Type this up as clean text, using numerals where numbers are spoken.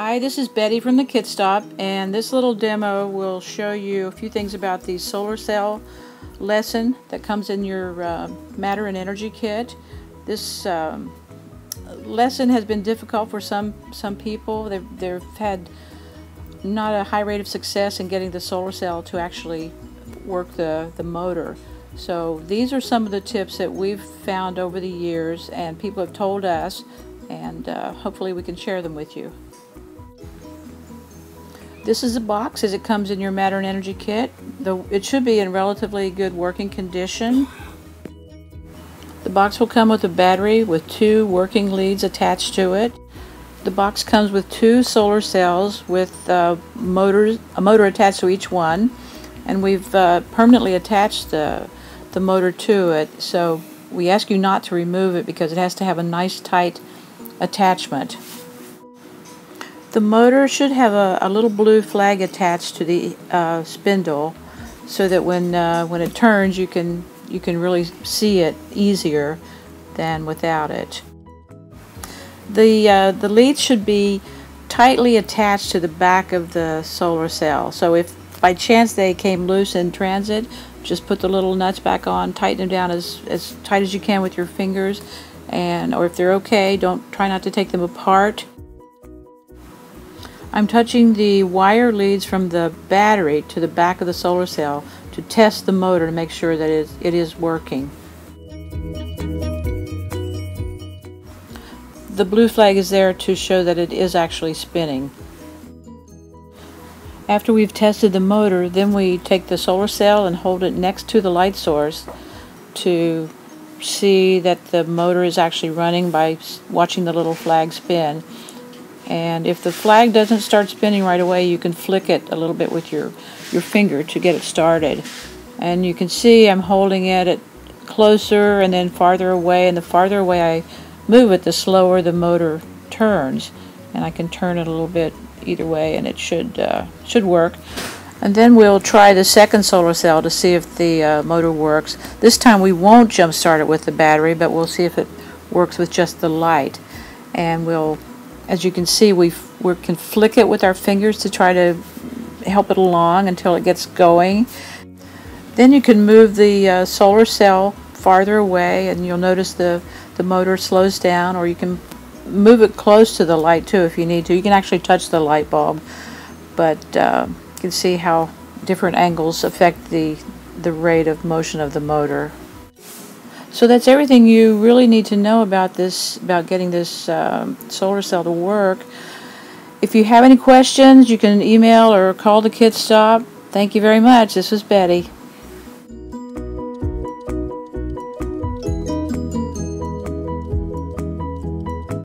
Hi, this is Betty from the Kit Stop, and this little demo will show you a few things about the solar cell lesson that comes in your matter and energy kit. This lesson has been difficult for some people. They've had not a high rate of success in getting the solar cell to actually work the motor. So these are some of the tips that we've found over the years and people have told us, and hopefully we can share them with you. This is a box as it comes in your matter and energy kit. It should be in relatively good working condition. The box will come with a battery with 2 working leads attached to it. The box comes with 2 solar cells with a motor attached to each one, and we've permanently attached the motor to it, so we ask you not to remove it because it has to have a nice tight attachment. The motor should have a little blue flag attached to the spindle, so that when it turns, you can really see it easier than without it. The leads should be tightly attached to the back of the solar cell. So if by chance they came loose in transit, just put the little nuts back on, tighten them down as tight as you can with your fingers, or if they're okay, try not to take them apart. I'm touching the wire leads from the battery to the back of the solar cell to test the motor to make sure that it is working. The blue flag is there to show that it is actually spinning. After we've tested the motor, then we take the solar cell and hold it next to the light source to see that the motor is actually running by watching the little flag spin. And if the flag doesn't start spinning right away, you can flick it a little bit with your finger to get it started. And you can see I'm holding it closer and then farther away, and the farther away I move it, the slower the motor turns. And I can turn it a little bit either way, and it should work. And then we'll try the second solar cell to see if the motor works. This time we won't jump start it with the battery, but we'll see if it works with just the light. And as you can see, we can flick it with our fingers to try to help it along until it gets going. Then you can move the solar cell farther away, and you'll notice the motor slows down, or you can move it close to the light too if you need to. You can actually touch the light bulb, but you can see how different angles affect the rate of motion of the motor. So that's everything you really need to know about getting this solar cell to work. If you have any questions, you can email or call the Kit Stop. Thank you very much. This was Betty.